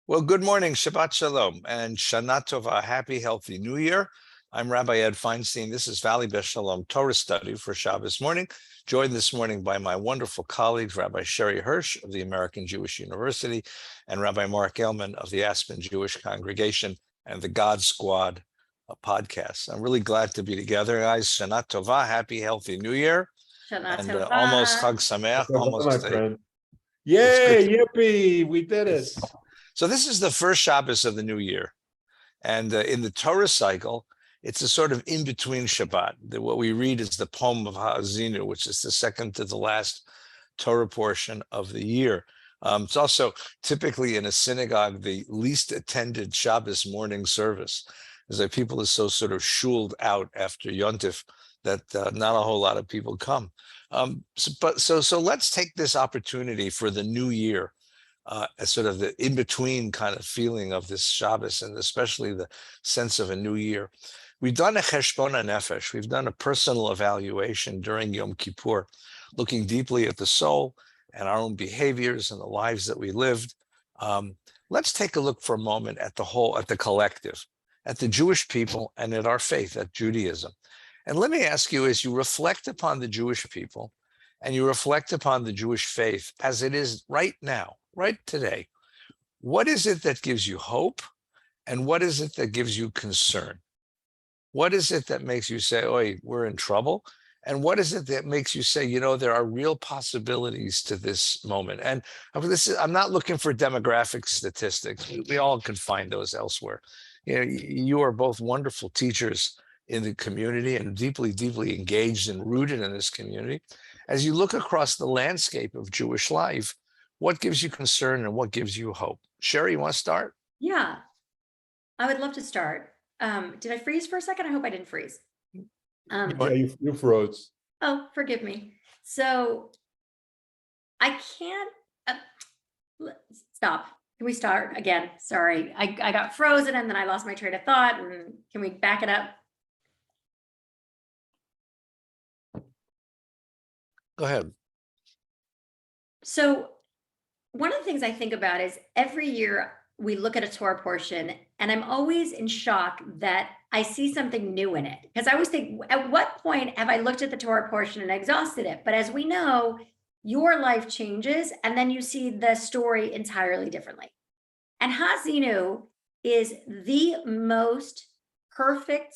Well, good morning, Shabbat Shalom, and Shana Tova, happy, healthy New Year. I'm Rabbi Ed Feinstein. This is Valley Beth Shalom Torah study for Shabbos morning, joined this morning by my wonderful colleagues, Rabbi Sherre Hirsch of the American Jewish University and Rabbi Marc Gellman of the Aspen Jewish Congregation and the God Squad podcast. I'm really glad to be together, guys. Shana Tova, happy, healthy New Year. Shana And Tova. almost Chag Sameach, almost my a, friend. it's good. Yay, yippee, we did it. So this is the first Shabbos of the new year. And in the Torah cycle, it's a sort of in-between Shabbat. What we read is the poem of Ha'azinu, which is the second to the last Torah portion of the year. It's also typically in a synagogue, the least attended Shabbos morning service, as that people are so sort of shuled out after Yontif that not a whole lot of people come. So let's take this opportunity for the new year, as sort of the in-between kind of feeling of this Shabbos, and especially the sense of a new year. We've done a cheshbon nefesh. We've done a personal evaluation during Yom Kippur, looking deeply at the soul and our own behaviors and the lives that we lived. Let's take a look for a moment at the collective, at the Jewish people and at our faith, at Judaism. And let me ask you, as you reflect upon the Jewish people and you reflect upon the Jewish faith as it is right now, right today, what is it that gives you hope? And what is it that gives you concern? What is it that makes you say, "Oi, we're in trouble"? And what is it that makes you say, there are real possibilities to this moment? And I'm not looking for demographic statistics. We all can find those elsewhere. You are both wonderful teachers in the community and deeply, deeply engaged and rooted in this community. As you look across the landscape of Jewish life, what gives you concern and what gives you hope? Sherry, you want to start? Yeah, I would love to start. Did I freeze for a second? I hope I didn't freeze. Yeah, you froze. Oh, forgive me. So I can't stop. Can we start again? Sorry, I got frozen and then I lost my train of thought. And can we back it up? Go ahead. So one of the things I think about is every year we look at a Torah portion and I'm always in shock that I see something new in it. Because I always think, at what point have I looked at the Torah portion and exhausted it? But as we know, your life changes and then you see the story entirely differently. And Ha'azinu is the most perfect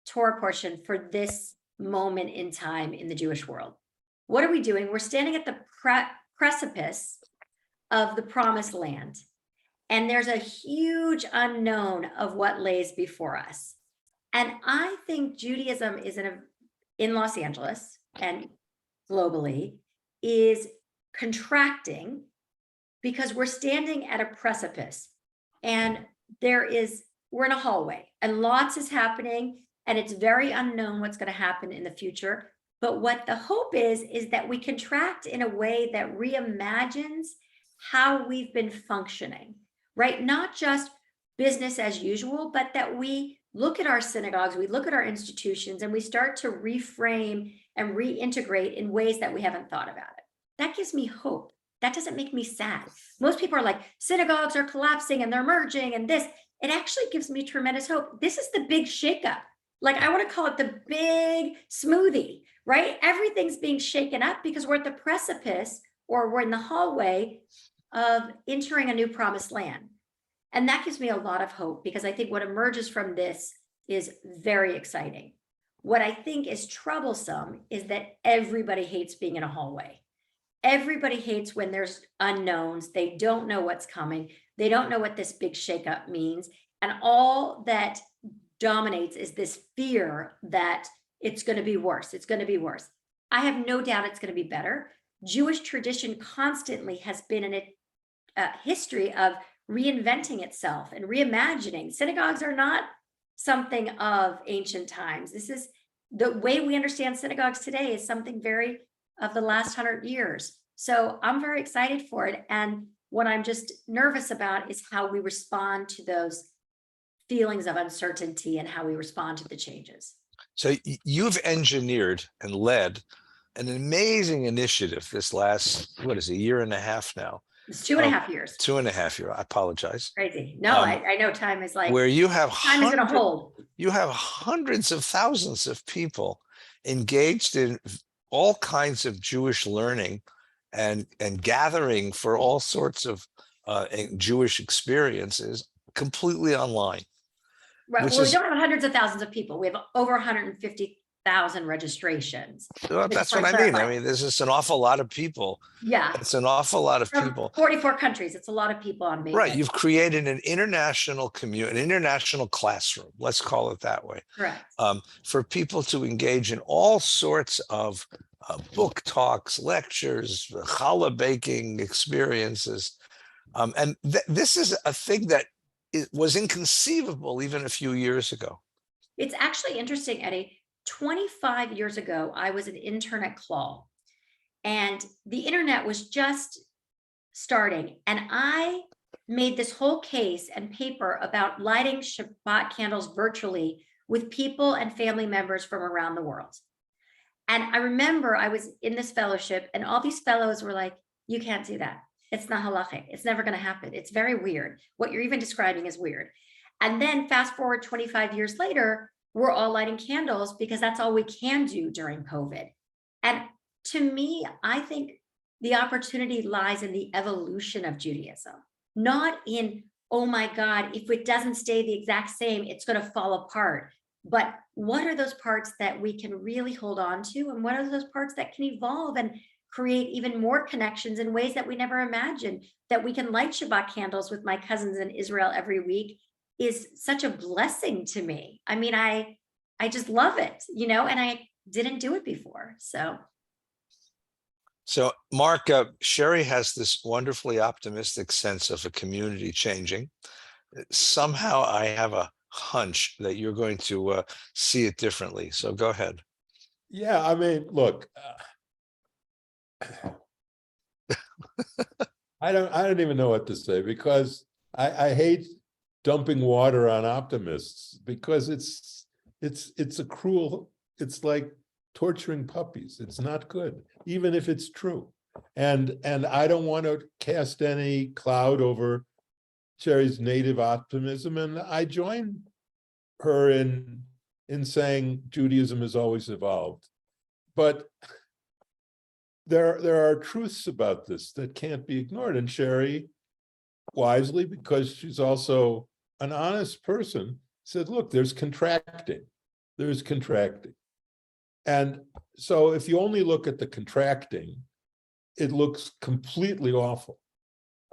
Torah portion for this moment in time in the Jewish world. What are we doing? We're standing at the precipice of the promised land. And there's a huge unknown of what lays before us. And I think Judaism is in Los Angeles and globally is contracting because we're standing at a precipice and we're in a hallway and lots is happening and it's very unknown what's going to happen in the future. But what the hope is that we contract in a way that reimagines how we've been functioning, right? Not just business as usual, but that we look at our synagogues, we look at our institutions, and we start to reframe and reintegrate in ways that we haven't thought about it. That gives me hope. That doesn't make me sad. Most people are like, synagogues are collapsing and they're merging and this. It actually gives me tremendous hope. This is the big shakeup. Like, I want to call it the big smoothie, right? Everything's being shaken up because we're at the precipice or we're in the hallway of entering a new promised land. And that gives me a lot of hope because I think what emerges from this is very exciting. What I think is troublesome is that everybody hates being in a hallway. Everybody hates when there's unknowns. They don't know what's coming. They don't know what this big shakeup means. And all that dominates is this fear that it's going to be worse. It's going to be worse. I have no doubt it's going to be better. Jewish tradition constantly has been in a history of reinventing itself and reimagining. Synagogues are not something of ancient times. This is the way we understand synagogues today is something very of the last 100 years. So I'm very excited for it. And what I'm just nervous about is how we respond to those feelings of uncertainty and how we respond to the changes. So you've engineered and led an amazing initiative this last, a year and a half now, It's 2.5 years. 2.5 years. I apologize. Crazy. No, I know time is like, Where you have time is going to hold. you have hundreds of thousands of people engaged in all kinds of Jewish learning and gathering for all sorts of Jewish experiences completely online. Right. Well, we don't have hundreds of thousands of people. We have over 150,000 registrations. Well, that's what I mean. I mean, there's just an awful lot of people. Yeah. It's an awful lot of From people. 44 countries. It's a lot of people on me. Right. You've created an international community, an international classroom. Let's call it that way. Correct. For people to engage in all sorts of book talks, lectures, challah baking experiences. And this is a thing that was inconceivable even a few years ago. It's actually interesting, Eddie. 25 years ago, I was an intern at Claw, and the internet was just starting. And I made this whole case and paper about lighting Shabbat candles virtually with people and family members from around the world. And I remember I was in this fellowship and all these fellows were like, you can't do that. It's not halachic. It's never going to happen. It's very weird. What you're even describing is weird. And then fast forward 25 years later, we're all lighting candles because that's all we can do during COVID. And to me, I think the opportunity lies in the evolution of Judaism, not in, oh my God, if it doesn't stay the exact same, it's going to fall apart. But what are those parts that we can really hold on to? And what are those parts that can evolve and create even more connections in ways that we never imagined? That we can light Shabbat candles with my cousins in Israel every week is such a blessing to me. I mean, I just love it, you know, and I didn't do it before. So Marc, Sherre has this wonderfully optimistic sense of a community changing. Somehow I have a hunch that you're going to see it differently. So go ahead. Yeah, I mean, look, I don't even know what to say, because I hate dumping water on optimists, because it's a cruel, it's like torturing puppies. It's not good, even if it's true. And I don't want to cast any cloud over Sherre's native optimism, and I join her in saying Judaism has always evolved. But there are truths about this that can't be ignored. And Sherre, wisely, because she's also an honest person, said, look, there's contracting. And so if you only look at the contracting, it looks completely awful.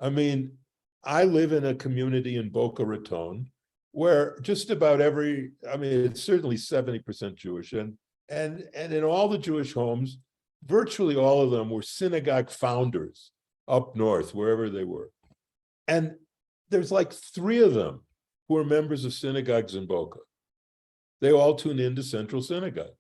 I mean, I live in a community in Boca Raton where just about it's certainly 70% Jewish. And in all the Jewish homes, virtually all of them were synagogue founders up north, wherever they were. And there's like 3 of them who are members of synagogues in Boca. They all tune into Central Synagogue.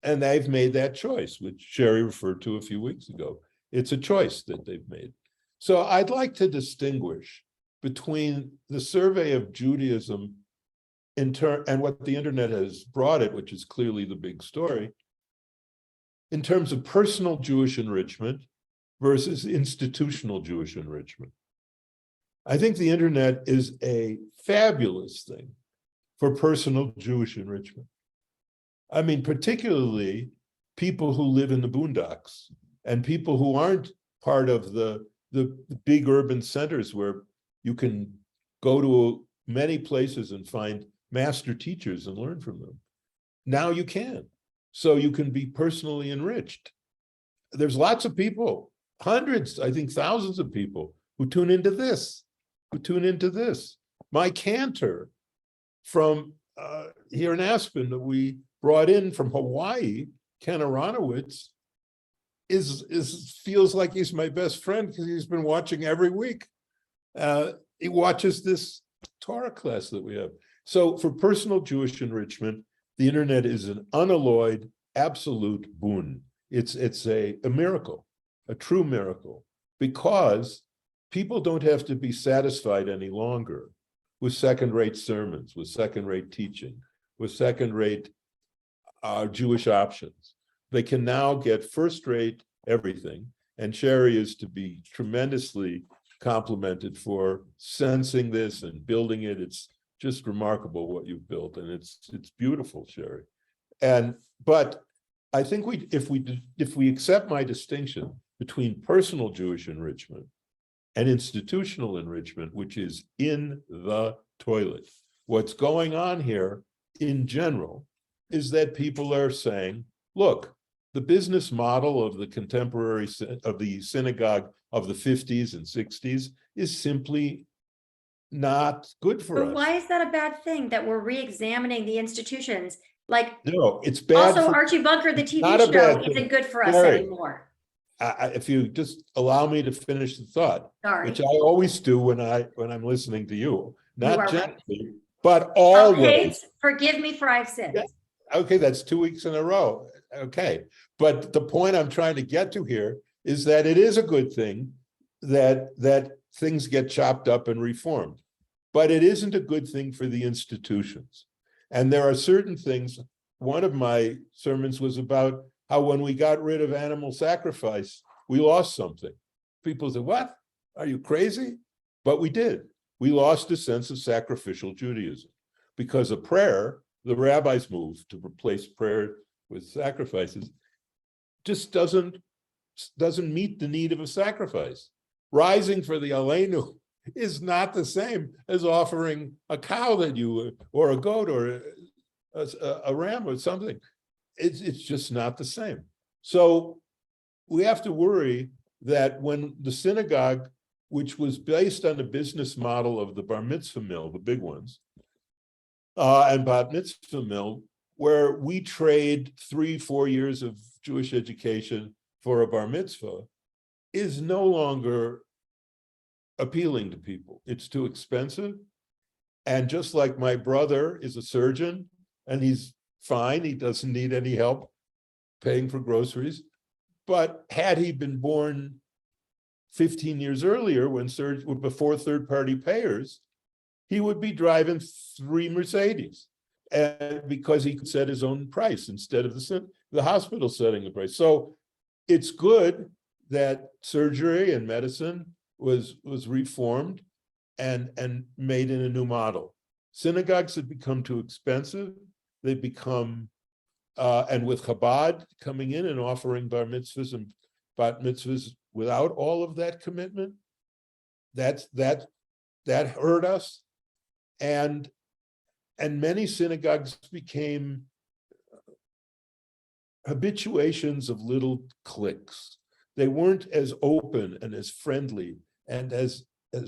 And they've made that choice, which Sherre referred to a few weeks ago. It's a choice that they've made. So I'd like to distinguish between the survey of Judaism and what the internet has brought it, which is clearly the big story, in terms of personal Jewish enrichment versus institutional Jewish enrichment. I think the internet is a fabulous thing for personal Jewish enrichment. I mean, particularly people who live in the boondocks and people who aren't part of the big urban centers where you can go to many places and find master teachers and learn from them. Now you can. So you can be personally enriched. There's lots of people, hundreds, I think thousands of people who tune into this. Mike Cantor from here in Aspen that we brought in from Hawaii, Ken Aronowitz, feels like he's my best friend because he's been watching every week. He watches this Torah class that we have. So for personal Jewish enrichment, the internet is an unalloyed, absolute boon. It's a miracle, a true miracle, because people don't have to be satisfied any longer with second-rate sermons, with second-rate teaching, with second-rate Jewish options. They can now get first-rate everything. And Sherre is to be tremendously complimented for sensing this and building it. It's just remarkable what you've built, and it's beautiful, Sherre. But I think if we accept my distinction between personal Jewish enrichment and institutional enrichment, which is in the toilet, what's going on here in general is that people are saying, look, the business model of the contemporary of the synagogue of the 50s and 60s is simply not good for us. But why is that a bad thing that we're re-examining the institutions? Like, no, it's bad. Also, Archie Bunker, the TV not a show, bad thing. isn't good for us Sherre, anymore. If you just allow me to finish the thought, Sorry. which I always do when I'm listening to you, not right. gently, but always. Okay, forgive me for I've sinned. Yeah. Okay, that's 2 weeks in a row. Okay, but the point I'm trying to get to here is that it is a good thing that things get chopped up and reformed, but it isn't a good thing for the institutions. And there are certain things. One of my sermons was about how when we got rid of animal sacrifice, we lost something. People say, what? Are you crazy? But we did. We lost a sense of sacrificial Judaism because a prayer, the rabbis moved to replace prayer with sacrifices, just doesn't meet the need of a sacrifice. Rising for the Aleinu is not the same as offering a cow or a goat or a ram or something. It's just not the same. So we have to worry that when the synagogue, which was based on the business model of the bar mitzvah mill, the big ones, and bat mitzvah mill, where we trade 3-4 years of Jewish education for a bar mitzvah, is no longer appealing to people. It's too expensive. And just like my brother is a surgeon and he's fine, he doesn't need any help paying for groceries. But had he been born 15 years earlier, before third-party payers, he would be driving 3 Mercedes, and because he could set his own price instead of the hospital setting the price. So it's good that surgery and medicine was reformed and made in a new model. Synagogues have become too expensive. They've become, and with Chabad coming in and offering bar mitzvahs and bat mitzvahs without all of that commitment, that hurt us. And many synagogues became habituations of little cliques. They weren't as open and as friendly and as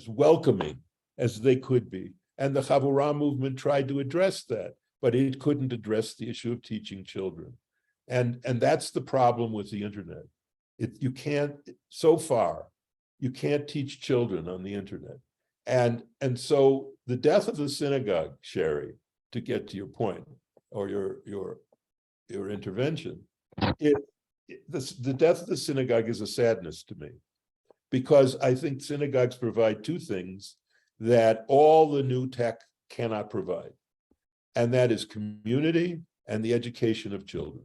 welcoming as they could be. And the Chavurah movement tried to address that, but it couldn't address the issue of teaching children. And that's the problem with the internet. You can't teach children on the internet. And so the death of the synagogue, Sherre, to get to your point or your intervention, the death of the synagogue is a sadness to me, because I think synagogues provide 2 things that all the new tech cannot provide, and that is community and the education of children.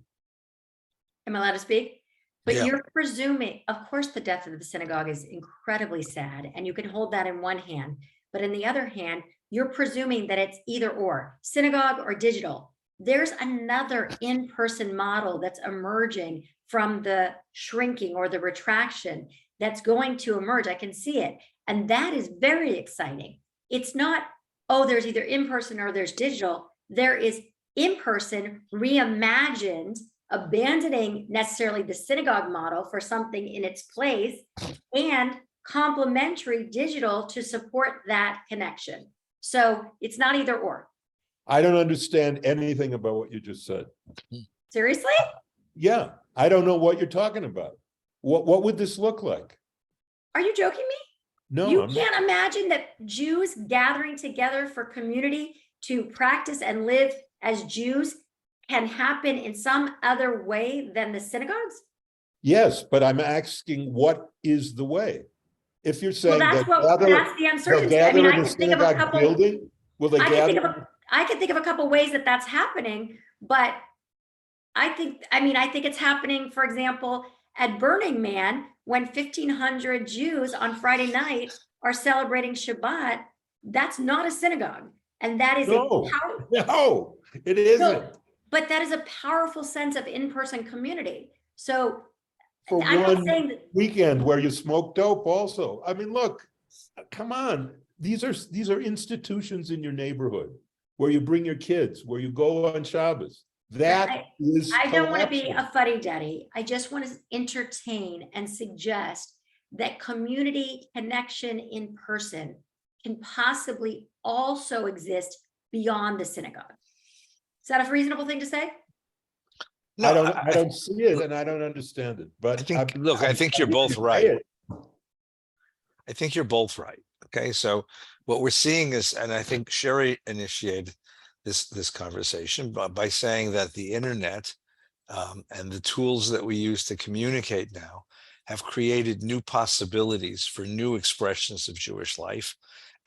Am I allowed to speak? But Yeah. You're presuming, of course, the death of the synagogue is incredibly sad, and you can hold that in one hand. But in the other hand, you're presuming that it's either or, synagogue or digital. There's another in-person model that's emerging from the shrinking or the retraction that's going to emerge. I can see it. And that is very exciting. It's not, oh, there's either in-person or there's digital. There is in-person reimagined, abandoning necessarily the synagogue model for something in its place, and complementary digital to support that connection. So it's not either or. I don't understand anything about what you just said. Seriously? Yeah, I don't know what you're talking about. What would this look like? Are you joking me? No, You I'm can't imagine that Jews gathering together for community to practice and live as Jews can happen in some other way than the synagogues? Yes, but I'm asking, what is the way? If you're saying that's the uncertainty. gather I in the can think of a synagogue couple. building, will they gather? I can think of a couple ways that that's happening, but I think it's happening, for example, at Burning Man, when 1,500 Jews on Friday night are celebrating Shabbat, that's not a synagogue. And that is No, a no, it isn't. but that is a powerful sense of in-person community. So For I'm not one saying that, weekend where you smoke dope also. I mean, look, come on. These are institutions in your neighborhood where you bring your kids, where you go on Shabbos. That is I don't want to be collapsing. a fuddy-duddy. I just want to entertain and suggest that community connection in person can possibly also exist beyond the synagogue. Is that a reasonable thing to say? No, I don't see it and I don't understand it. But I think you're both say right. it. I think you're both right. Okay, so what we're seeing is, and I think Sherry initiated this conversation by saying that the internet and the tools that we use to communicate now have created new possibilities for new expressions of Jewish life,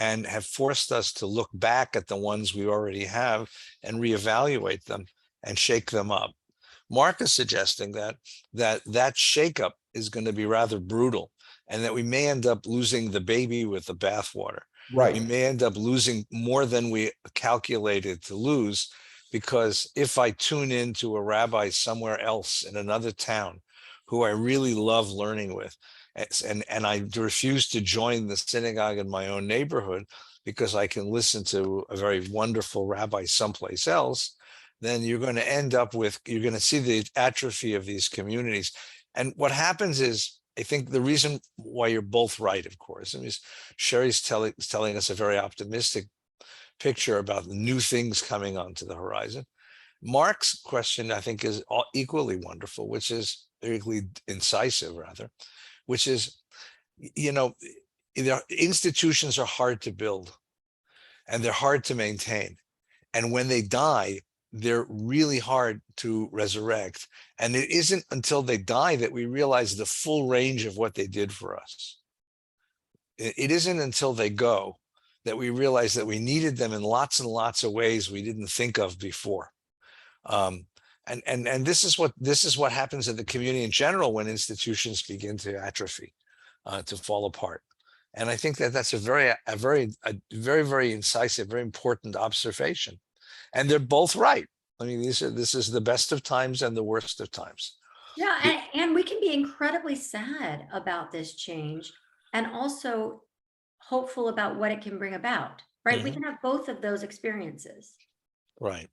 and have forced us to look back at the ones we already have and reevaluate them and shake them up. Mark is suggesting that shakeup is going to be rather brutal, and that we may end up losing the baby with the bathwater. Right. We may end up losing more than we calculated to lose, because if I tune into a rabbi somewhere else in another town who I really love learning with, and I refuse to join the synagogue in my own neighborhood because I can listen to a very wonderful rabbi someplace else, then you're going to end up with, you're going to see the atrophy of these communities. And what happens is, I think the reason why you're both right, of course, I mean, Sherry's telling us a very optimistic picture about the new things coming onto the horizon. Mark's question, I think, is equally wonderful, which is equally incisive, rather, which is, you know, institutions are hard to build and they're hard to maintain. And when they die, they're really hard to resurrect. And it isn't until they die that we realize the full range of what they did for us. It isn't until they go that we realize that we needed them in lots and lots of ways we didn't think of before. And this is what happens in the community in general when institutions begin to atrophy, to fall apart. And I think that that's a very, very incisive, very important observation. And they're both right. I mean, this is the best of times and the worst of times. Yeah, and we can be incredibly sad about this change and also hopeful about what it can bring about, right? We can have both of those experiences. Right.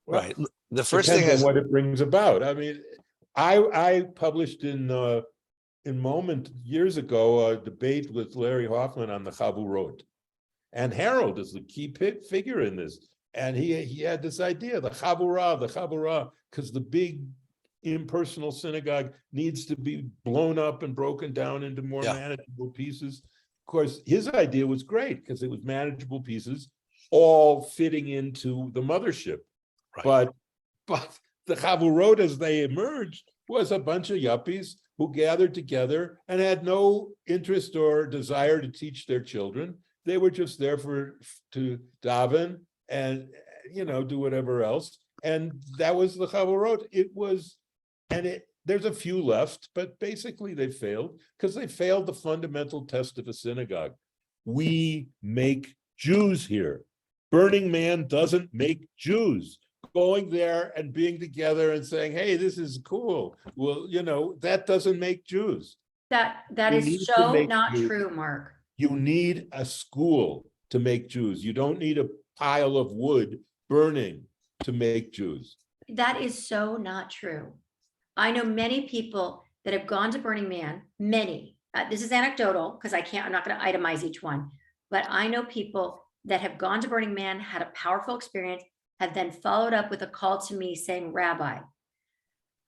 Well, right. The first thing depends is on what it brings about. I mean, I published in Moment years ago a debate with Larry Hoffman on the Chavurot, and Harold is the key figure in this. And he had this idea, the Chavurah, because the big impersonal synagogue needs to be blown up and broken down into more manageable pieces. Of course, his idea was great because it was manageable pieces, all fitting into the mothership. Right. But the Chavurot, as they emerged, was a bunch of yuppies who gathered together and had no interest or desire to teach their children. They were just there to daven and, do whatever else. And that was the Chavurot. There's a few left, but basically they failed because they failed the fundamental test of a synagogue. We make Jews here. Burning Man doesn't make Jews. Going there and being together and saying, hey, this is cool. Well, that doesn't make Jews. That is so not true, Mark. You need a school to make Jews. You don't need a pile of wood burning to make Jews. That is so not true. I know many people that have gone to Burning Man, many. This is anecdotal because I'm not going to itemize each one, but I know people that have gone to Burning Man, had a powerful experience, have then followed up with a call to me saying, Rabbi,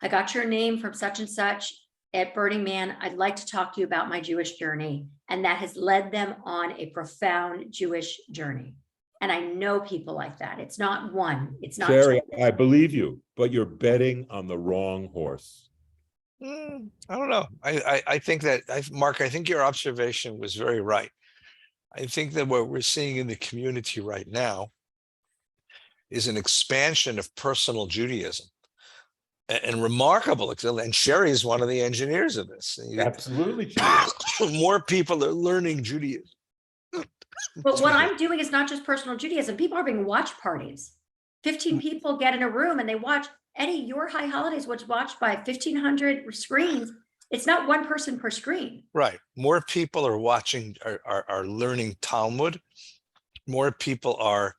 I got your name from such and such at Burning Man. I'd like to talk to you about my Jewish journey. And that has led them on a profound Jewish journey. And I know people like that. It's not one. It's not. Sherry, I believe you, but you're betting on the wrong horse. I don't know. I think that, Mark, I think your observation was very right. I think that what we're seeing in the community right now is an expansion of personal Judaism. and remarkable. And Sherry is one of the engineers of this. Absolutely. More people are learning Judaism. But what I'm doing is not just personal Judaism. People are having watch parties. 15 people get in a room and they watch. Eddie, your High Holidays was watched by 1,500 screens. It's not one person per screen. Right. More people are watching, are learning Talmud. More people are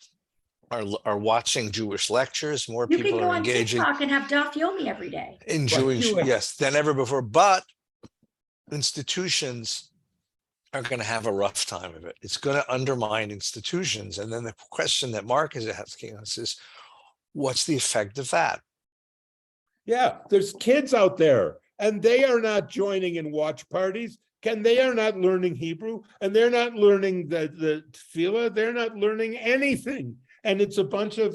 watching Jewish lectures. More You people can go are on engaging TikTok and have Daf Yomi every day. in Jewish, yes, than ever before. But institutions are going to have a rough time of it. It's going to undermine institutions. And then the question that Mark is asking us is, what's the effect of that? Yeah, there's kids out there and they are not joining in watch parties. They are not learning Hebrew and they're not learning the tefillah. They're not learning anything. And it's a bunch of,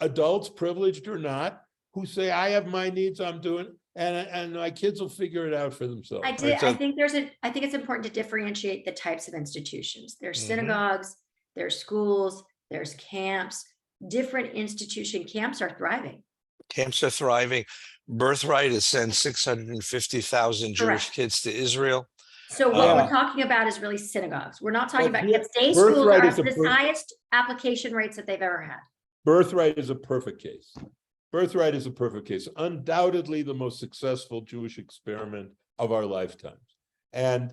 adults, privileged or not, who say, I have my needs, I'm doing, and my kids will figure it out for themselves. I think it's important to differentiate the types of institutions. There's synagogues, there's schools, there's camps. Different institution camps are thriving. Camps are thriving. Birthright has sent 650,000 Jewish kids to Israel. So what we're talking about is really synagogues. We're not talking about camps. Day schools Birthright are is the highest application rates that they've ever had. Birthright is a perfect case. Birthright is a perfect case. Undoubtedly the most successful Jewish experiment of our lifetimes. And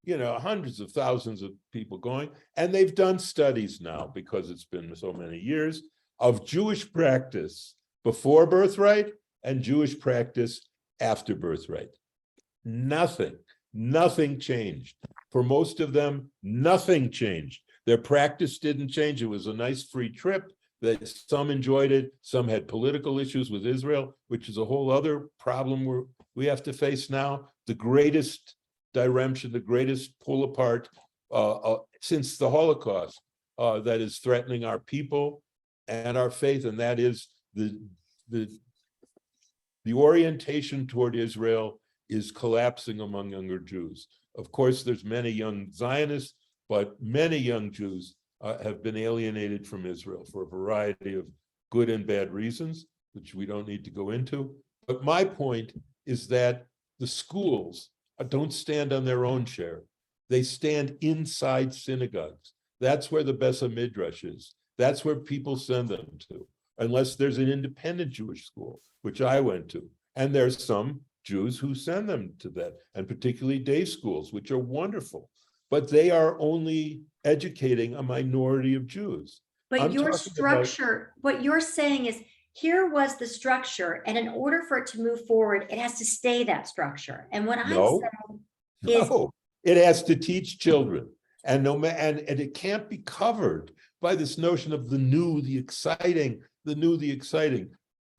hundreds of thousands of people going. And they've done studies now, because it's been so many years, of Jewish practice before Birthright and Jewish practice after Birthright. Nothing changed. For most of them, nothing changed. Their practice didn't change. It was a nice free trip. That some enjoyed it, some had political issues with Israel, which is a whole other problem we have to face now. The greatest direction, the greatest pull apart since the Holocaust that is threatening our people and our faith, and that is the orientation toward Israel is collapsing among younger Jews. Of course, there's many young Zionists, but many young Jews have been alienated from Israel for a variety of good and bad reasons, which we don't need to go into. But my point is that the schools don't stand on their own share. They stand inside synagogues. That's where the Beth Midrash is. That's where people send them to, unless there's an independent Jewish school, which I went to. And there's some Jews who send them to that, and particularly day schools, which are wonderful. But they are only educating a minority of Jews. But your structure, what you're saying is, here was the structure, and in order for it to move forward, it has to stay that structure. And what I'm saying is, it has to teach children, and it can't be covered by this notion of the new, the exciting, the new, the exciting.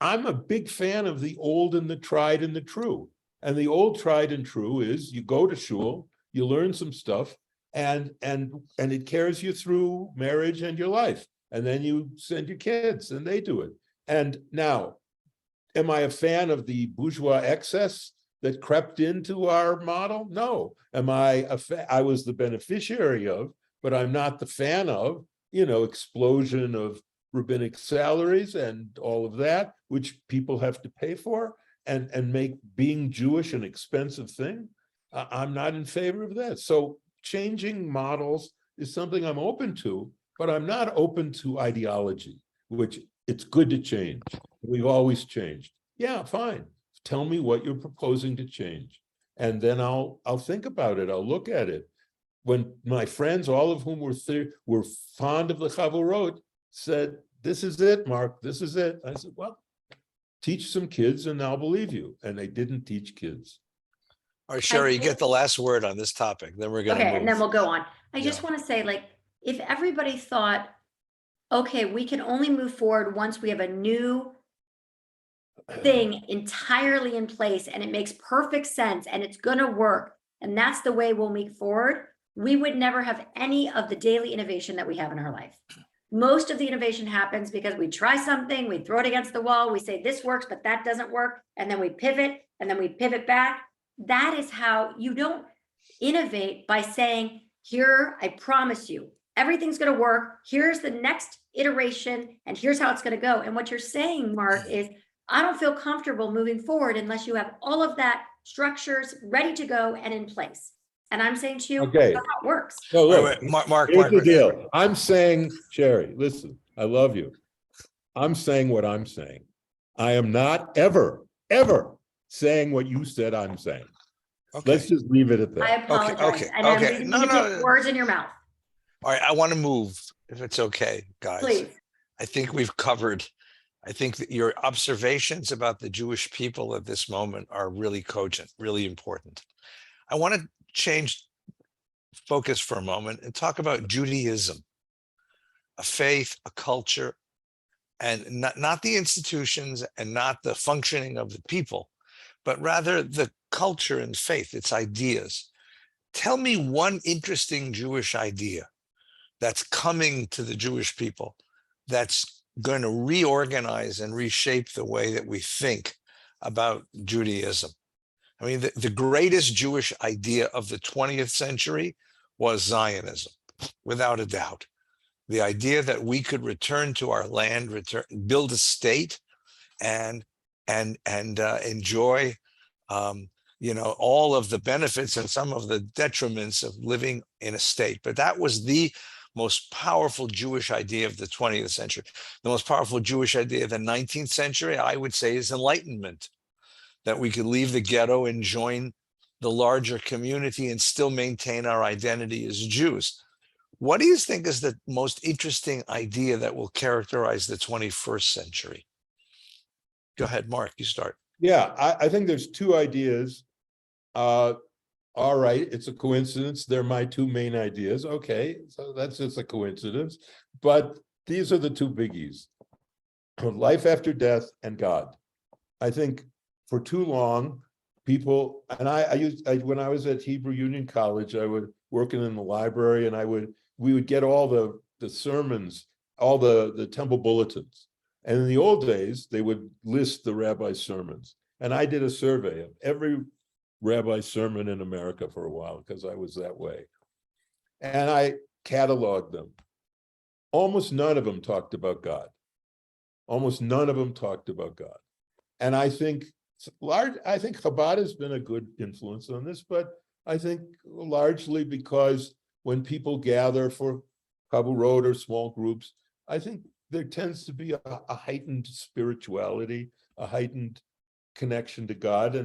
I'm a big fan of the old and the tried and the true. And the old tried and true is you go to shul, you learn some stuff, and it carries you through marriage and your life. And then you send your kids and they do it. And now, am I a fan of the bourgeois excess that crept into our model? No. I was the beneficiary of, but I'm not the fan of, explosion of rabbinic salaries and all of that, which people have to pay for and make being Jewish an expensive thing. I'm not in favor of that. So changing models is something I'm open to, but I'm not open to ideology, which it's good to change. We've always changed. Yeah, fine. Tell me what you're proposing to change. And then I'll think about it. I'll look at it. When my friends, all of whom were fond of the Chavorot, said, this is it, Mark, this is it. I said, well, teach some kids and I'll believe you. And they didn't teach kids. All right, Sherry, you get the last word on this topic. Then we're going to move. And then we'll go on. I just want to say, if everybody thought, okay, we can only move forward once we have a new thing entirely in place and it makes perfect sense and it's going to work, and that's the way we'll move forward, we would never have any of the daily innovation that we have in our life. Most of the innovation happens because we try something, we throw it against the wall, we say this works, but that doesn't work, and then we pivot, and then we pivot back. That is how you don't innovate, by saying, here, I promise you, everything's going to work. Here's the next iteration, and here's how it's going to go. And what you're saying, Mark, is I don't feel comfortable moving forward unless you have all of that structures ready to go and in place. And I'm saying to you, Okay. that's how it works. So look, Wait, Mark, here's the deal. I'm saying, Sherry, listen, I love you. I'm saying what I'm saying. I am not ever saying what you said I'm saying. Okay. Let's just leave it at I that. apologize. Okay, And I okay. didn't No, mean to no. put words in your mouth. All right, I want to move, if it's okay, guys. Please. I think we've covered, I think that your observations about the Jewish people at this moment are really cogent, really important. I want to change focus for a moment and talk about Judaism, a faith, a culture, and not the institutions and not the functioning of the people, but rather the culture and faith, its ideas. Tell me one interesting Jewish idea that's coming to the Jewish people that's going to reorganize and reshape the way that we think about Judaism. I mean, the greatest Jewish idea of the 20th century was Zionism, without a doubt. The idea that we could return to our land, build a state, and enjoy, all of the benefits and some of the detriments of living in a state. But that was the most powerful Jewish idea of the 20th century. The most powerful Jewish idea of the 19th century, I would say, is enlightenment, that we could leave the ghetto and join the larger community and still maintain our identity as Jews. What do you think is the most interesting idea that will characterize the 21st century? Go ahead, Mark, you start. Yeah, I think there's two ideas. All right, it's a coincidence. They're my two main ideas. Okay, so that's just a coincidence. But these are the two biggies: life after death and God. I think for too long, people, and when I was at Hebrew Union College, I would working in the library, and we would get all the sermons, all the temple bulletins. And in the old days, they would list the rabbi's sermons. And I did a survey of every rabbi's sermon in America for a while, because I was that way. And I cataloged them. Almost none of them talked about God. Almost none of them talked about God. And I think Chabad has been a good influence on this, but I think largely because when people gather for Kabbalah or small groups, I think there tends to be a heightened spirituality, a heightened connection to God.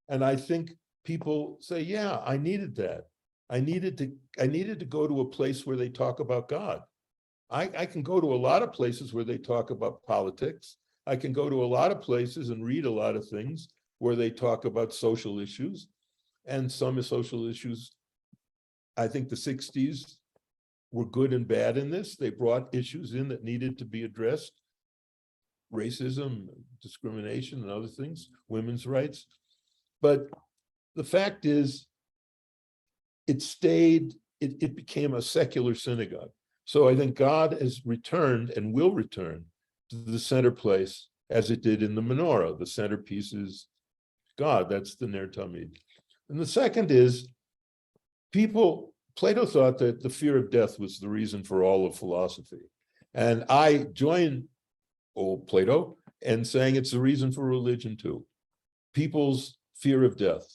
And I think people say, yeah, I needed that. I needed to go to a place where they talk about God. I can go to a lot of places where they talk about politics. I can go to a lot of places and read a lot of things where they talk about social issues. And some social issues, I think the 60s were good and bad in this. They brought issues in that needed to be addressed: racism, discrimination, and other things, women's rights. But the fact is, it became a secular synagogue. So I think God has returned and will return to the center place as it did in the menorah. The centerpiece is God. That's the Ner Tamid. And the second is, Plato thought that the fear of death was the reason for all of philosophy. And I join old Plato in saying it's the reason for religion too. People's fear of death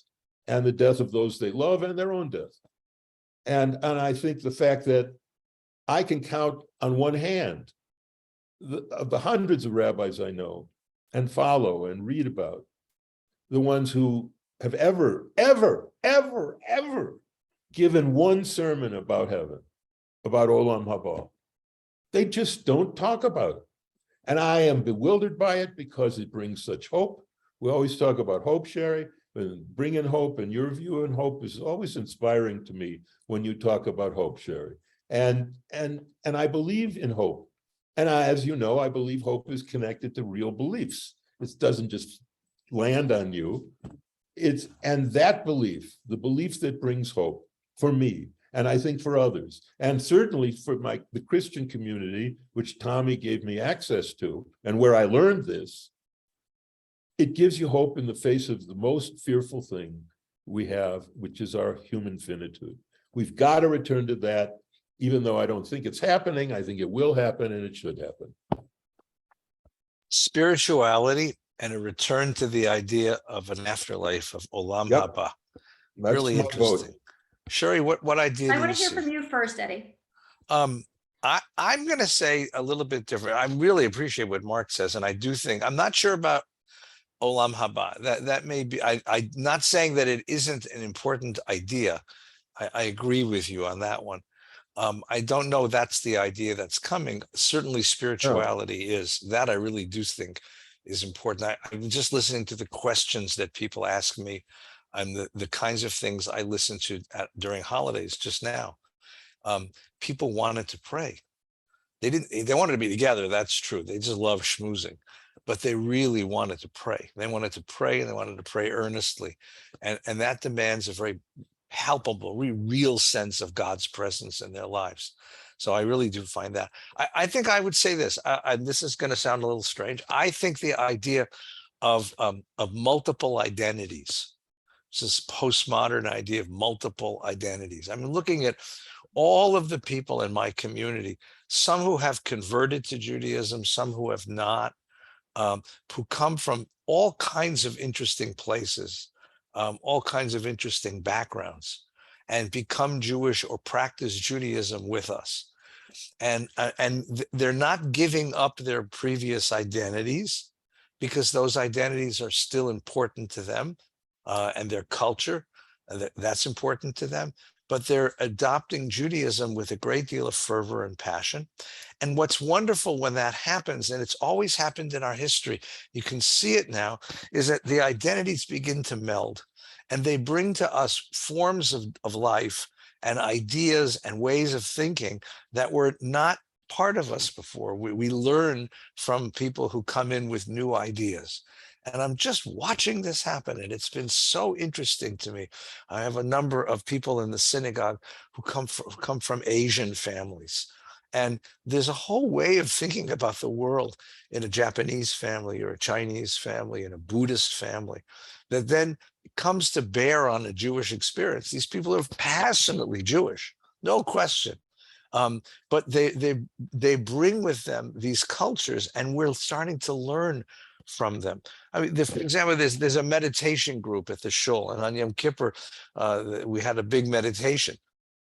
and the death of those they love and their own death. And I think the fact that I can count on one hand of the hundreds of rabbis I know and follow and read about, the ones who have ever given one sermon about heaven, about Olam Haba. They just don't talk about it. And I am bewildered by it because it brings such hope. We always talk about hope, Sherry, and bringing hope, and your view on hope is always inspiring to me when you talk about hope, Sherry. And I believe in hope. And as you know, I believe hope is connected to real beliefs. It doesn't just land on you. And that belief, the belief that brings hope for me, and I think for others, and certainly for the Christian community, which Tommy gave me access to, and where I learned this, it gives you hope in the face of the most fearful thing we have, which is our human finitude. We've got to return to that. even though I don't think it's happening. I think it will happen and it should happen. Spirituality and a return to the idea of an afterlife, of Olam Yep. Haba. That's Really my interesting. vote. Sherry, what idea I do want you to hear see? from you first, Eddie. I'm going to say a little bit different. I really appreciate what Mark says, and I do think, I'm not sure about Olam Haba. That may be, I'm not saying that it isn't an important idea. I agree with you on that one. I don't know that's the idea that's coming. Certainly spirituality is. That I really do think is important. I'm just listening to the questions that people ask me and the kinds of things I listen to during holidays just now. People wanted to pray. They wanted to be together, that's true. They just love schmoozing, but they really wanted to pray. They wanted to pray, and they wanted to pray earnestly. And that demands a very palpable, real sense of God's presence in their lives. So I really do find that. I think I would say this, this is going to sound a little strange. I think the idea of multiple identities, this postmodern idea of multiple identities. I'm looking at all of the people in my community, some who have converted to Judaism, some who have not, who come from all kinds of interesting places, all kinds of interesting backgrounds, and become Jewish or practice Judaism with us. And they're not giving up their previous identities, because those identities are still important to them, and their culture, that's important to them. But they're adopting Judaism with a great deal of fervor and passion. And what's wonderful when that happens, and it's always happened in our history, you can see it now, is that the identities begin to meld, and they bring to us forms of life and ideas and ways of thinking that were not part of us before. We learn from people who come in with new ideas. And I'm just watching this happen, and it's been so interesting to me. I have a number of people in the synagogue who come from Asian families. And there's a whole way of thinking about the world in a Japanese family or a Chinese family and a Buddhist family that then comes to bear on a Jewish experience. These people are passionately Jewish, no question. But they bring with them these cultures, and we're starting to learn from them. I mean, for example, there's a meditation group at the shul, and on Yom Kippur, we had a big meditation.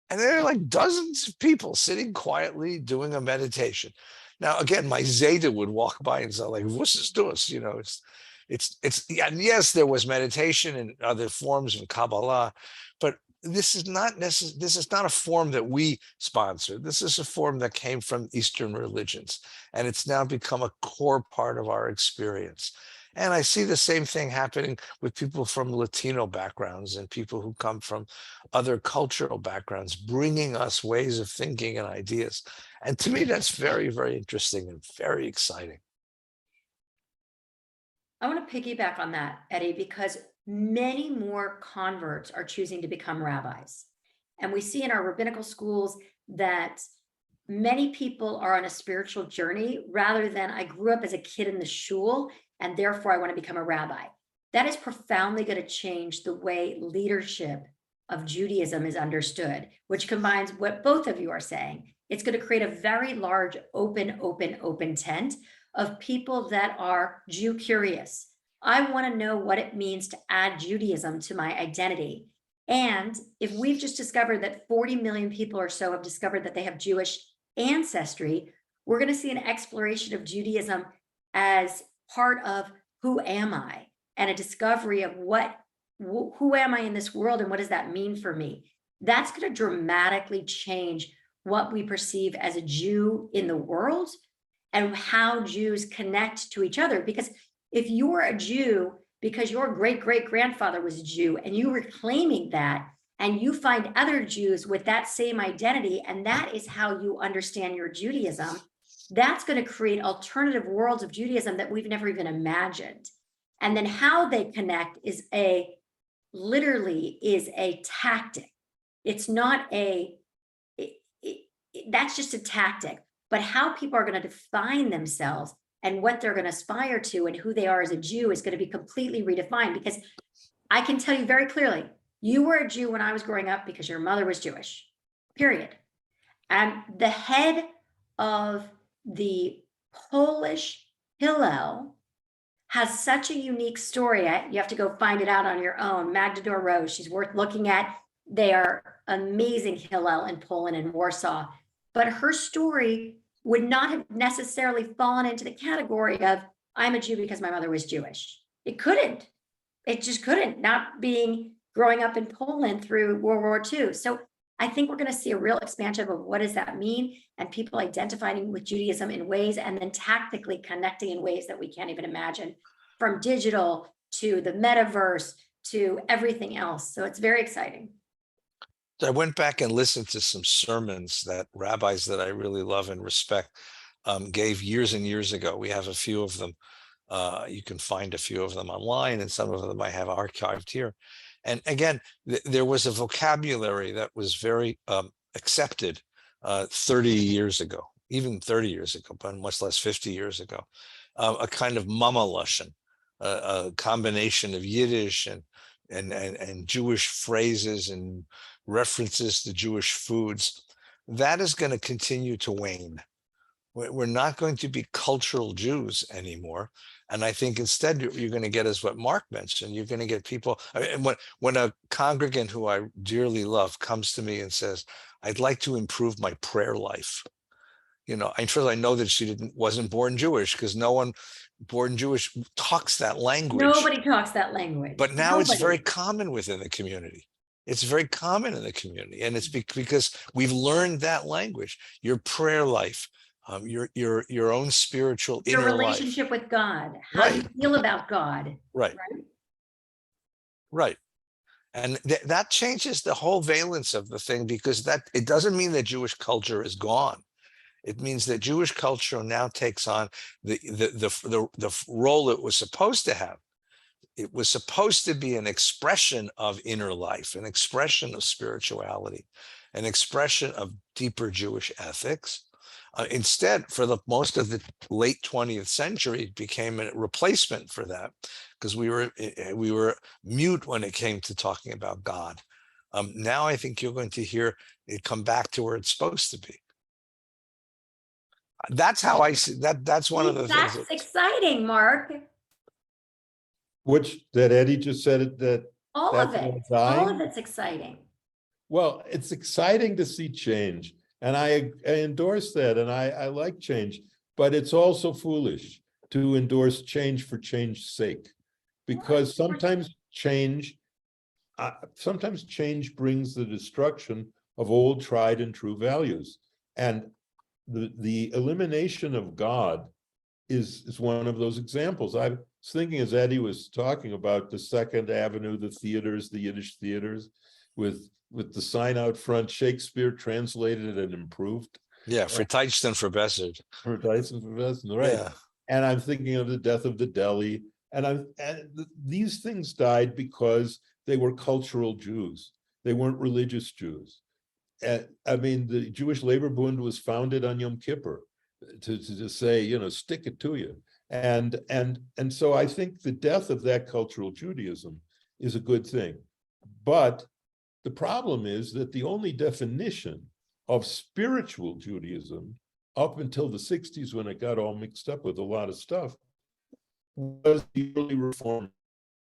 And there are like dozens of people sitting quietly doing a meditation. Now, again, my Zeta would walk by and say, like, what's this doing? You know, and yes, there was meditation and other forms of Kabbalah, but this is not necessary. This is not a form that we sponsor. This is a form that came from Eastern religions, and it's now become a core part of our experience. And I see the same thing happening with people from Latino backgrounds and people who come from other cultural backgrounds, bringing us ways of thinking and ideas. And to me, that's very, very interesting and very exciting. I want to piggyback on that, Eddie, because many more converts are choosing to become rabbis. And we see in our rabbinical schools that many people are on a spiritual journey rather than I grew up as a kid in the shul and therefore I want to become a rabbi. That is profoundly going to change the way leadership of Judaism is understood, which combines what both of you are saying. It's going to create a very large, open tent of people that are Jew curious. I want to know what it means to add Judaism to my identity. And if we've just discovered that 40 million people or so have discovered that they have Jewish ancestry, we're going to see an exploration of Judaism as part of who am I, and a discovery of who am I in this world and what does that mean for me? That's going to dramatically change what we perceive as a Jew in the world and how Jews connect to each other. Because if you're a Jew because your great-great-grandfather was a Jew and you were claiming that, and you find other Jews with that same identity, and that is how you understand your Judaism, that's going to create alternative worlds of Judaism that we've never even imagined. And then how they connect is literally a tactic. It's not that's just a tactic. But how people are going to define themselves and what they're going to aspire to and who they are as a Jew is going to be completely redefined. Because I can tell you very clearly, you were a Jew when I was growing up because your mother was Jewish, period. The head of the Polish Hillel has such a unique story. You have to go find it out on your own. Magda Rose, she's worth looking at. They are amazing Hillel in Poland and Warsaw. But her story would not have necessarily fallen into the category of, I'm a Jew because my mother was Jewish. It couldn't. It just couldn't, not growing up in Poland through World War II. So I think we're going to see a real expansion of what does that mean, and people identifying with Judaism in ways, and then tactically connecting in ways that we can't even imagine, from digital to the metaverse to everything else. So it's very exciting. I went back and listened to some sermons that rabbis that I really love and respect gave years and years ago. We have a few of them. You can find a few of them online, and some of them I have archived here. And again, there was a vocabulary that was very accepted 30 years ago, even 30 years ago, but much less 50 years ago. A kind of mama lashon, a combination of Yiddish and Jewish phrases and references to Jewish foods. That is going to continue to wane. We're not going to be cultural Jews anymore. And I think instead you're going to get, as what Mark mentioned, you're going to get people. I mean, when a congregant who I dearly love comes to me and says, I'd like to improve my prayer life. You know, I know that she wasn't born Jewish, because no one born Jewish talks that language. Nobody talks that language. But now it's very common within the community. It's very common in the community. And it's because we've learned that language, your prayer life, your own spiritual your inner relationship life. with God, how you feel about God. Right. And that changes the whole valence of the thing, because it doesn't mean that Jewish culture is gone. It means that Jewish culture now takes on the role it was supposed to have. It was supposed to be an expression of inner life, an expression of spirituality, an expression of deeper Jewish ethics. Instead, for most of the late 20th century, it became a replacement for that, because we were mute when it came to talking about God. Now I think you're going to hear it come back to where it's supposed to be. That's how I see that. That's one of the things. That's exciting, Mark. Which that Eddie just said it, that all of it's exciting. Well, it's exciting to see change, and I endorse that, and I like change, but it's also foolish to endorse change for change's sake, because sometimes change brings the destruction of old, tried and true values, and the elimination of God is one of those examples. I was thinking, as Eddie was talking about the Second Avenue, the theaters, the Yiddish theaters, with the sign out front, Shakespeare translated and improved. Yeah, for Verteidigst for Bessert. For Verteidigst for Bessert, right. Yeah. And I'm thinking of the death of the deli. And these things died because they were cultural Jews. They weren't religious Jews. I mean, the Jewish Labor Bund was founded on Yom Kippur to say, stick it to you. And so I think the death of that cultural Judaism is a good thing. But the problem is that the only definition of spiritual Judaism up until the 60s, when it got all mixed up with a lot of stuff, was the early Reform.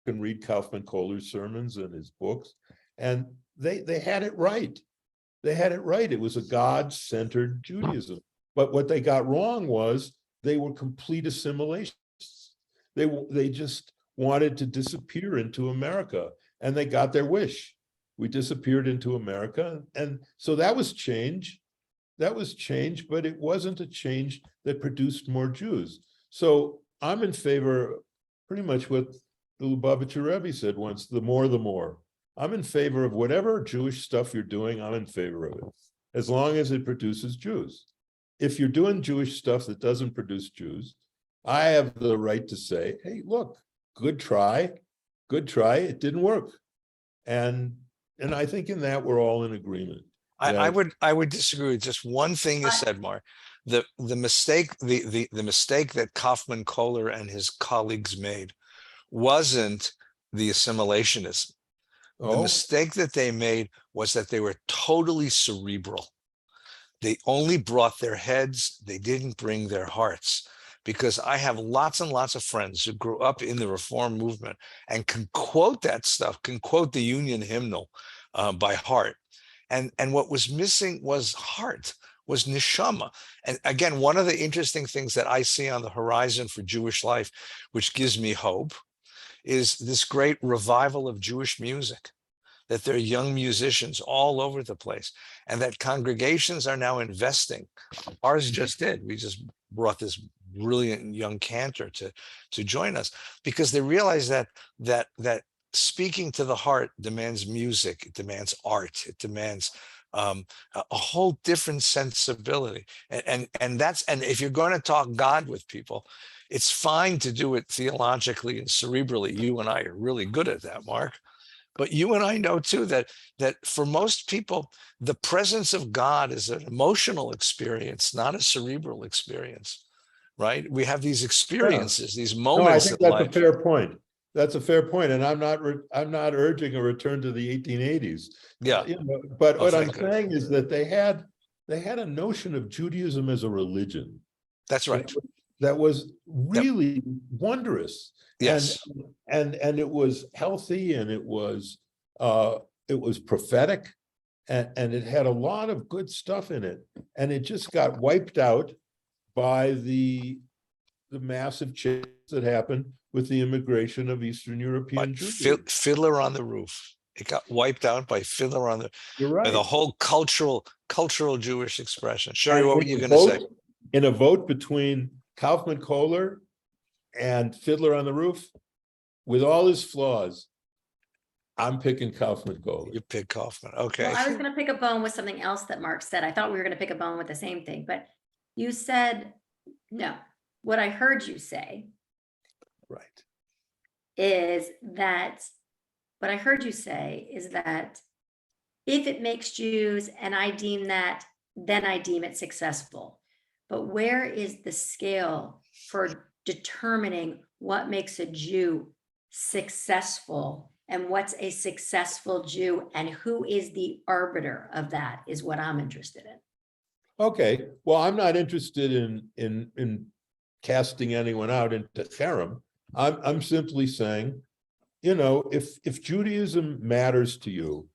You can read Kaufman Kohler's sermons and his books, and they had it right. They had it right. It was a God-centered Judaism. But what they got wrong was they were complete assimilationists. They just wanted to disappear into America, and they got their wish. We disappeared into America, and so that was change. That was change, but it wasn't a change that produced more Jews. So I'm in favor, pretty much what the Lubavitcher Rebbe said once: the more, the more. I'm in favor of whatever Jewish stuff you're doing. I'm in favor of it, as long as it produces Jews. If you're doing Jewish stuff that doesn't produce Jews, I have the right to say, hey, look, good try, it didn't work. And I think in that we're all in agreement. I would disagree with just one thing you said, Mark. The mistake that Kaufman Kohler and his colleagues made wasn't the assimilationism. The mistake that they made was that they were totally cerebral. They only brought their heads. They didn't bring their hearts. Because I have lots and lots of friends who grew up in the Reform movement and can quote that stuff, can quote the Union hymnal by heart. And what was missing was heart, was neshama. And again, one of the interesting things that I see on the horizon for Jewish life, which gives me hope, is this great revival of Jewish music, that there are young musicians all over the place, and that congregations are now investing. Ours just did. We just brought this brilliant young cantor to join us, because they realize that speaking to the heart demands music, it demands art, it demands a whole different sensibility. And if you're going to talk God with people, it's fine to do it theologically and cerebrally. You and I are really good at that, Mark. But you and I know too that for most people, the presence of God is an emotional experience, not a cerebral experience, right? We have these experiences, these No, I moments think in that's life. a fair point. That's a fair point, and I'm not urging a return to the 1880s. Yeah. But Oh, what I'm thank God. saying is that they had a notion of Judaism as a religion. That's right. That was really wondrous. Yes. And it was healthy, and it was prophetic, and it had a lot of good stuff in it. And it just got wiped out by the massive change that happened with the immigration of Eastern European Jews. Fiddler on the Roof. It got wiped out by Fiddler on the. You're right. By the whole cultural Jewish expression. Sherry, And what were you going to say? In a vote between Kaufman Kohler and Fiddler on the Roof, with all his flaws, I'm picking Kaufman Kohler. You pick Kaufman. Okay. Well, I was going to pick a bone with something else that Mark said. I thought we were going to pick a bone with the same thing, but you said no. What I heard you say, Right, is that what I heard you say is that if it makes Jews and I deem that, then I deem it successful. But where is the scale for determining what makes a Jew successful and what's a successful Jew, and who is the arbiter of that is what I'm interested in. Okay, well, I'm not interested in casting anyone out into cherem. I'm simply saying, if Judaism matters to you,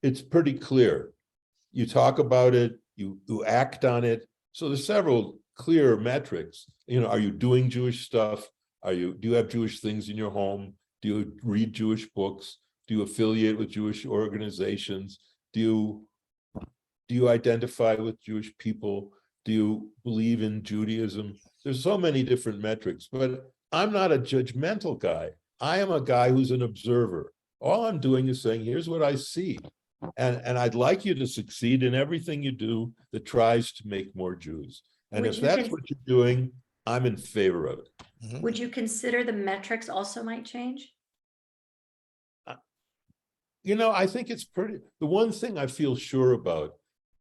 it's pretty clear. You talk about it, you act on it. So there's several clear metrics. Are you doing Jewish stuff? Do you have Jewish things in your home? Do you read Jewish books? Do you affiliate with Jewish organizations? Do you identify with Jewish people? Do you believe in Judaism? There's so many different metrics, but I'm not a judgmental guy. I am a guy who's an observer. All I'm doing is saying, here's what I see. And I'd like you to succeed in everything you do that tries to make more Jews. And if that's what you're doing, I'm in favor of it. Mhm. Would you consider the metrics also might change? I think it's the one thing I feel sure about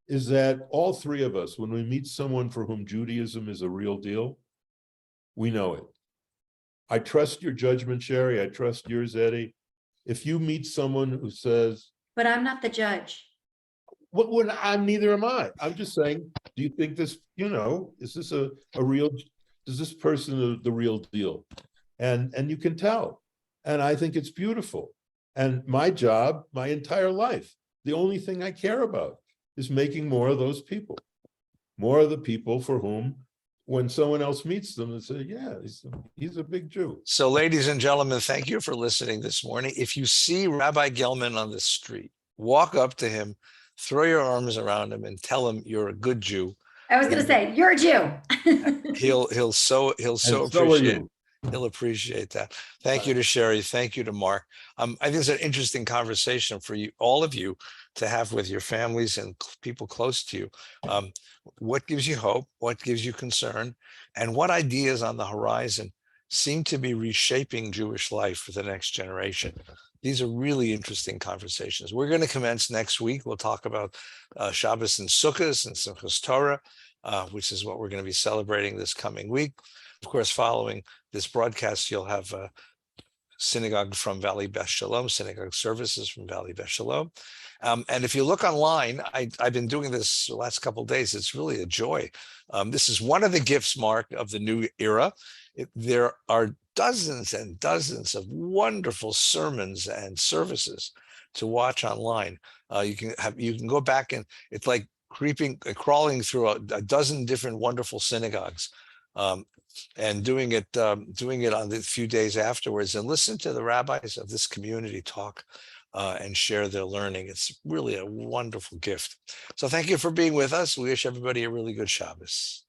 is that all three of us, when we meet someone for whom Judaism is a real deal, we know it. I trust your judgment, Sherry. I trust yours, Eddie. If you meet someone who says, But I'm not the judge. neither am I. I'm just saying, do you think this, is this a real, is this person the real deal? And you can tell. And I think it's beautiful. And my job, my entire life, the only thing I care about is making more of those people, more of the people for whom, when someone else meets them, they say, yeah, he's a big Jew. So, ladies and gentlemen, thank you for listening this morning. If you see Rabbi Gellman on the street, walk up to him, throw your arms around him, and tell him you're a good Jew. I was going to say, you're a Jew. He'll so appreciate it. He'll appreciate that. Thank you to Sherry. Thank you to Mark. I think it's an interesting conversation for you, all of you, to have with your families and people close to you. What gives you hope? What gives you concern? And what ideas on the horizon seem to be reshaping Jewish life for the next generation? These are really interesting conversations. We're going to commence next week. We'll talk about Shabbos and Sukkot and Simchas Torah, which is what we're going to be celebrating this coming week. Of course, following this broadcast, you'll have synagogue from Valley Beth Shalom, synagogue services from Valley Beth Shalom. And if you look online, I've been doing this the last couple of days. It's really a joy. This is one of the gifts, Mark, of the new era. There are dozens and dozens of wonderful sermons and services to watch online. You can go back, and it's like crawling through a dozen different wonderful synagogues, and doing it on the few days afterwards, and listen to the rabbis of this community talk and share their learning. It's really a wonderful gift. So thank you for being with us. We wish everybody a really good Shabbos.